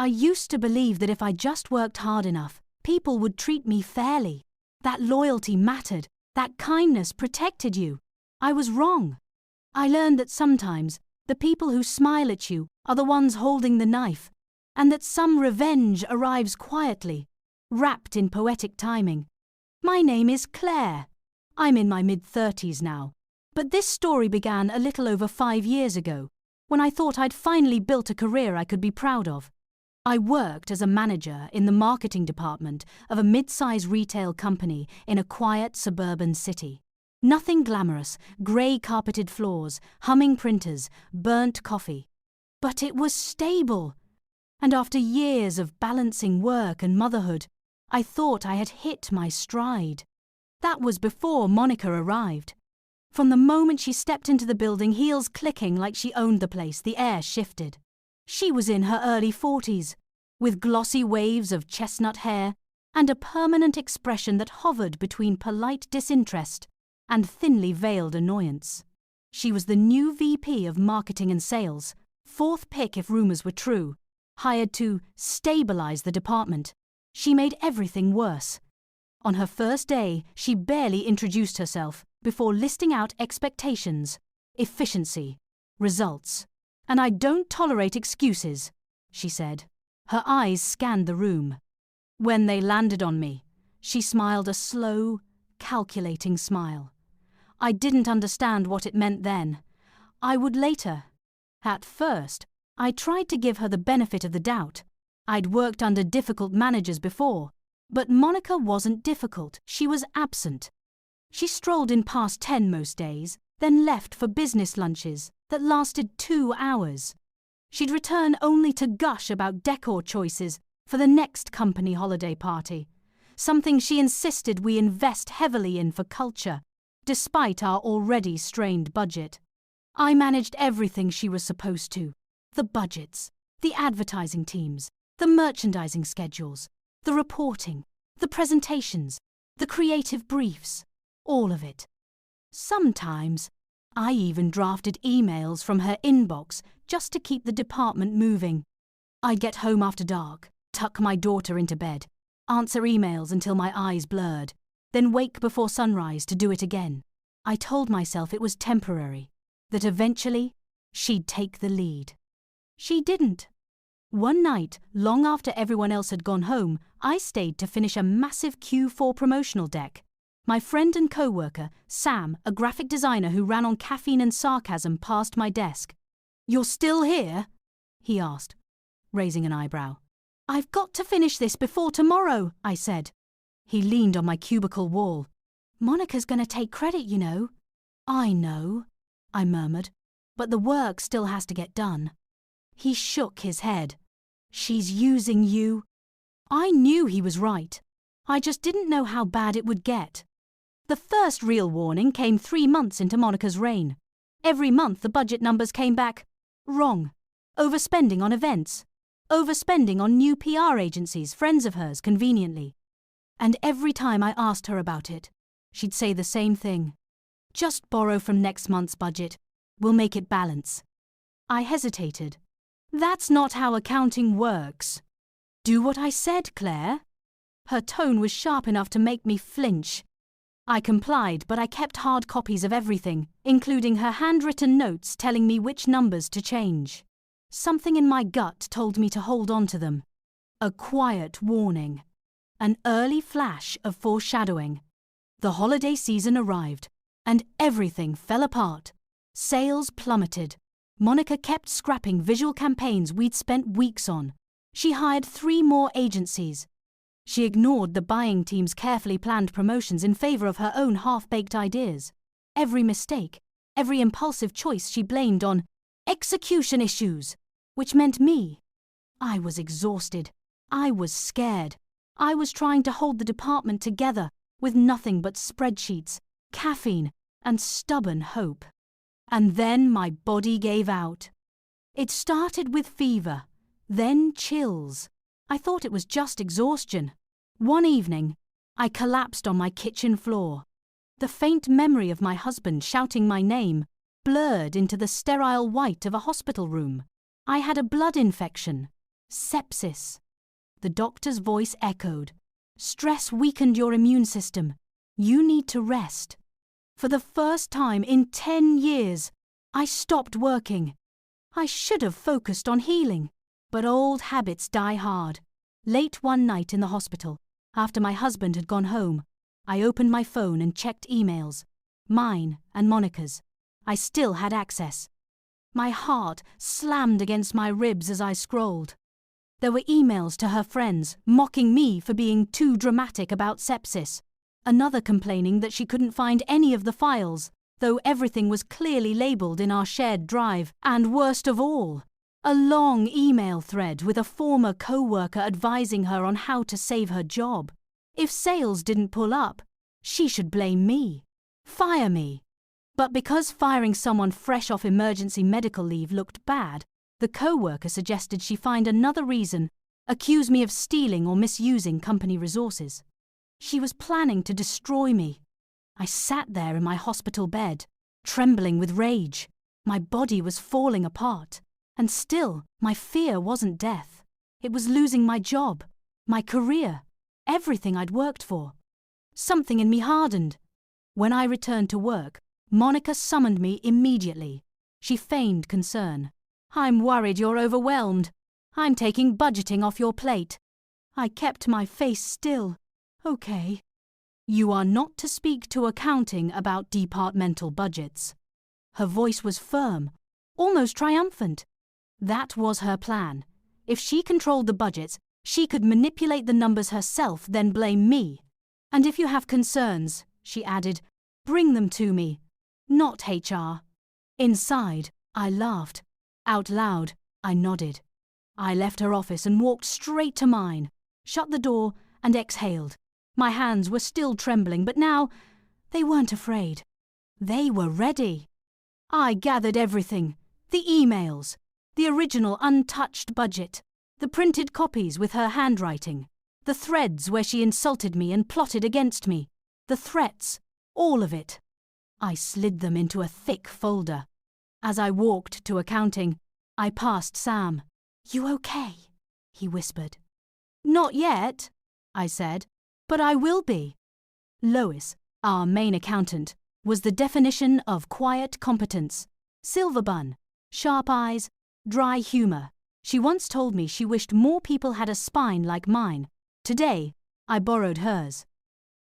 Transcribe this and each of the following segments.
I used to believe that if I just worked hard enough, people would treat me fairly. That loyalty mattered, that kindness protected you. I was wrong. I learned that sometimes the people who smile at you are the ones holding the knife, and that some revenge arrives quietly, wrapped in poetic timing. My name is Claire. I'm in my mid-30s now, but this story began a little over 5 years ago, when I thought I'd finally built a career I could be proud of. I worked as a manager in the marketing department of a mid-size retail company in a quiet suburban city. Nothing glamorous, grey-carpeted floors, humming printers, burnt coffee. But it was stable. And after years of balancing work and motherhood, I thought I had hit my stride. That was before Monica arrived. From the moment she stepped into the building, heels clicking like she owned the place, the air shifted. She was in her early 40s, with glossy waves of chestnut hair and a permanent expression that hovered between polite disinterest and thinly veiled annoyance. She was the new VP of Marketing and Sales, fourth pick if rumours were true, hired to stabilise the department. She made everything worse. On her first day, she barely introduced herself before listing out expectations, efficiency, results. "And I don't tolerate excuses," she said. Her eyes scanned the room. When they landed on me, she smiled a slow, calculating smile. I didn't understand what it meant then. I would later. At first, I tried to give her the benefit of the doubt. I'd worked under difficult managers before, but Monica wasn't difficult, she was absent. She strolled in past 10 most days, then left for business lunches that lasted 2 hours. She'd return only to gush about decor choices for the next company holiday party, something she insisted we invest heavily in for culture, despite our already strained budget. I managed everything she was supposed to: the budgets, the advertising teams, the merchandising schedules, the reporting, the presentations, the creative briefs, all of it. Sometimes, I even drafted emails from her inbox just to keep the department moving. I'd get home after dark, tuck my daughter into bed, answer emails until my eyes blurred, then wake before sunrise to do it again. I told myself it was temporary, that eventually she'd take the lead. She didn't. One night, long after everyone else had gone home, I stayed to finish a massive Q4 promotional deck. My friend and co-worker, Sam, a graphic designer who ran on caffeine and sarcasm, passed my desk. "You're still here?" he asked, raising an eyebrow. "I've got to finish this before tomorrow," I said. He leaned on my cubicle wall. "Monica's going to take credit, you know." "I know," I murmured, "but the work still has to get done." He shook his head. "She's using you." I knew he was right. I just didn't know how bad it would get. The first real warning came 3 months into Monica's reign. Every month the budget numbers came back wrong. Overspending on events. Overspending on new PR agencies, friends of hers, conveniently. And every time I asked her about it, she'd say the same thing. "Just borrow from next month's budget. We'll make it balance." I hesitated. "That's not how accounting works." "Do what I said, Claire." Her tone was sharp enough to make me flinch. I complied, but I kept hard copies of everything, including her handwritten notes telling me which numbers to change. Something in my gut told me to hold on to them. A quiet warning. An early flash of foreshadowing. The holiday season arrived, and everything fell apart. Sales plummeted. Monica kept scrapping visual campaigns we'd spent weeks on. She hired 3 more agencies. She ignored the buying team's carefully planned promotions in favor of her own half-baked ideas. Every mistake, every impulsive choice she blamed on execution issues, which meant me. I was exhausted. I was scared. I was trying to hold the department together with nothing but spreadsheets, caffeine, and stubborn hope. And then my body gave out. It started with fever, then chills. I thought it was just exhaustion. One evening, I collapsed on my kitchen floor. The faint memory of my husband shouting my name blurred into the sterile white of a hospital room. I had a blood infection. Sepsis. The doctor's voice echoed. Stress weakened your immune system. You need to rest. For the first time in 10 years, I stopped working. I should have focused on healing, but old habits die hard. Late one night in the hospital, after my husband had gone home, I opened my phone and checked emails. Mine and Monica's. I still had access. My heart slammed against my ribs as I scrolled. There were emails to her friends, mocking me for being too dramatic about sepsis. Another complaining that she couldn't find any of the files, though everything was clearly labelled in our shared drive. And worst of all, a long email thread with a former co-worker advising her on how to save her job. If sales didn't pull up, she should blame me. Fire me. But because firing someone fresh off emergency medical leave looked bad, the co-worker suggested she find another reason, accuse me of stealing or misusing company resources. She was planning to destroy me. I sat there in my hospital bed, trembling with rage. My body was falling apart. And still, my fear wasn't death. It was losing my job, my career, everything I'd worked for. Something in me hardened. When I returned to work, Monica summoned me immediately. She feigned concern. I'm worried you're overwhelmed. I'm taking budgeting off your plate. I kept my face still. Okay. You are not to speak to accounting about departmental budgets. Her voice was firm, almost triumphant. That was her plan. If she controlled the budgets, she could manipulate the numbers herself, then blame me. And if you have concerns, she added, bring them to me. Not HR. Inside, I laughed. Out loud, I nodded. I left her office and walked straight to mine, shut the door and exhaled. My hands were still trembling, but now they weren't afraid. They were ready. I gathered everything. The emails, the original untouched budget, the printed copies with her handwriting, the threads where she insulted me and plotted against me, the threats, all of it. I slid them into a thick folder. As I walked to accounting, I passed Sam. You okay? He whispered. Not yet, I said, but I will be. Lois, our main accountant, was the definition of quiet competence. Silver bun, sharp eyes, dry humour. She once told me she wished more people had a spine like mine. Today, I borrowed hers.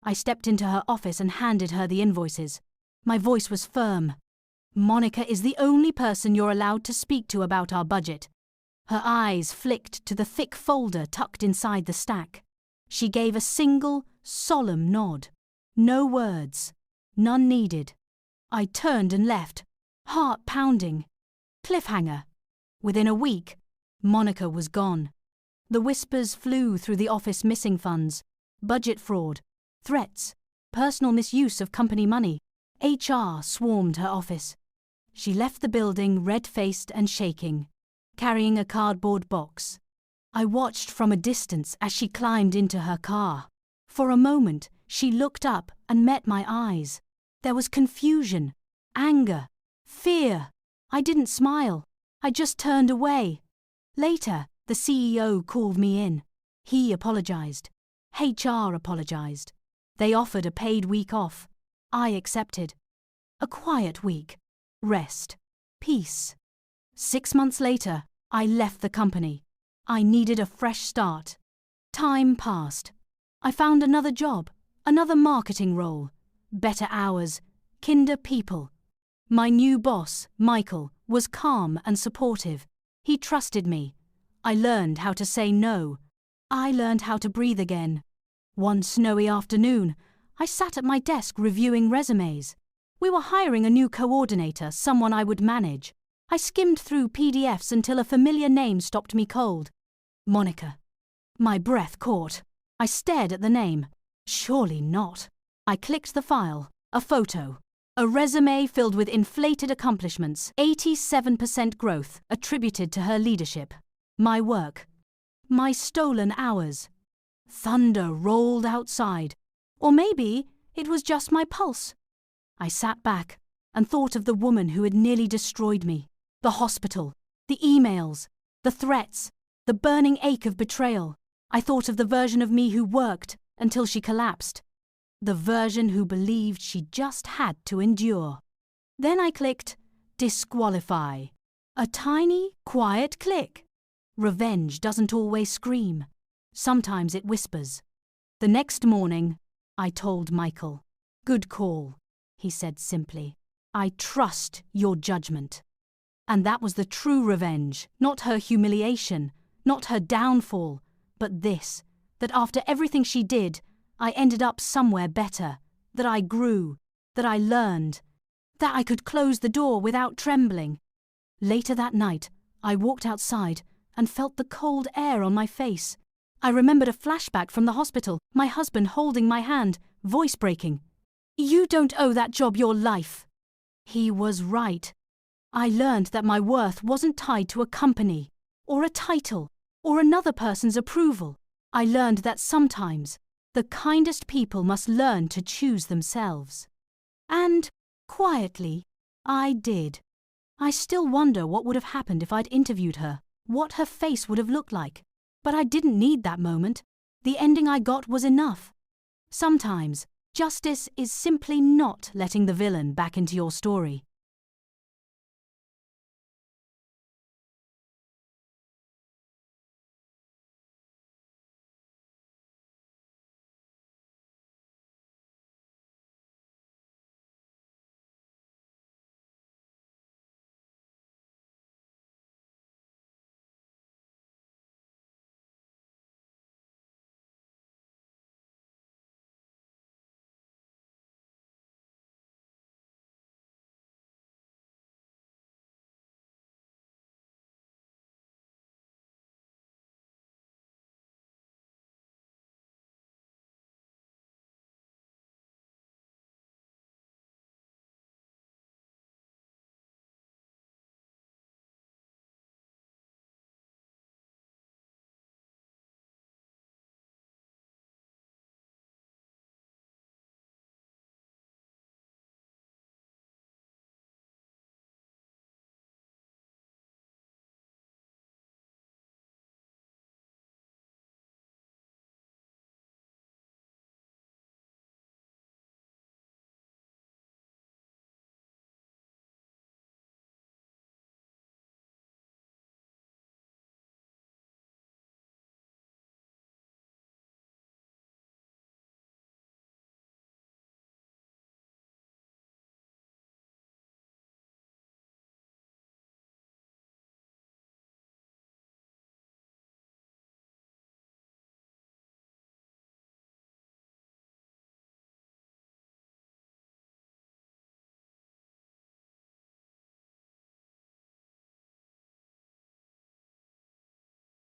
I stepped into her office and handed her the invoices. My voice was firm. Monica is the only person you're allowed to speak to about our budget. Her eyes flicked to the thick folder tucked inside the stack. She gave a single, solemn nod. No words. None needed. I turned and left, heart pounding. Cliffhanger. Within a week, Monica was gone. The whispers flew through the office: missing funds, budget fraud, threats, personal misuse of company money. HR swarmed her office. She left the building red-faced and shaking, carrying a cardboard box. I watched from a distance as she climbed into her car. For a moment, she looked up and met my eyes. There was confusion, anger, fear. I didn't smile. I just turned away. Later, the CEO called me in. He apologized. HR apologized. They offered a paid week off. I accepted. A quiet week. Rest. Peace. 6 months later, I left the company. I needed a fresh start. Time passed. I found another job, another marketing role, better hours, kinder people. My new boss, Michael, was calm and supportive. He trusted me. I learned how to say no. I learned how to breathe again. One snowy afternoon, I sat at my desk reviewing resumes. We were hiring a new coordinator, someone I would manage. I skimmed through PDFs until a familiar name stopped me cold. Monica. My breath caught. I stared at the name. Surely not. I clicked the file. A photo. A resume filled with inflated accomplishments. 87% growth attributed to her leadership. My work. My stolen hours. Thunder rolled outside. Or maybe it was just my pulse. I sat back and thought of the woman who had nearly destroyed me. The hospital. The emails. The threats. The burning ache of betrayal. I thought of the version of me who worked until she collapsed. The version who believed she just had to endure. Then I clicked disqualify. A tiny, quiet click. Revenge doesn't always scream. Sometimes it whispers. The next morning, I told Michael. Good call, he said simply. I trust your judgment. And that was the true revenge, not her humiliation, not her downfall, but this, that after everything she did, I ended up somewhere better, that I grew, that I learned, that I could close the door without trembling. Later that night, I walked outside and felt the cold air on my face. I remembered a flashback from the hospital, my husband holding my hand, voice breaking. You don't owe that job your life. He was right. I learned that my worth wasn't tied to a company, or a title, or another person's approval. I learned that sometimes the kindest people must learn to choose themselves. And, quietly, I did. I still wonder what would have happened if I'd interviewed her, what her face would have looked like. But I didn't need that moment. The ending I got was enough. Sometimes, justice is simply not letting the villain back into your story.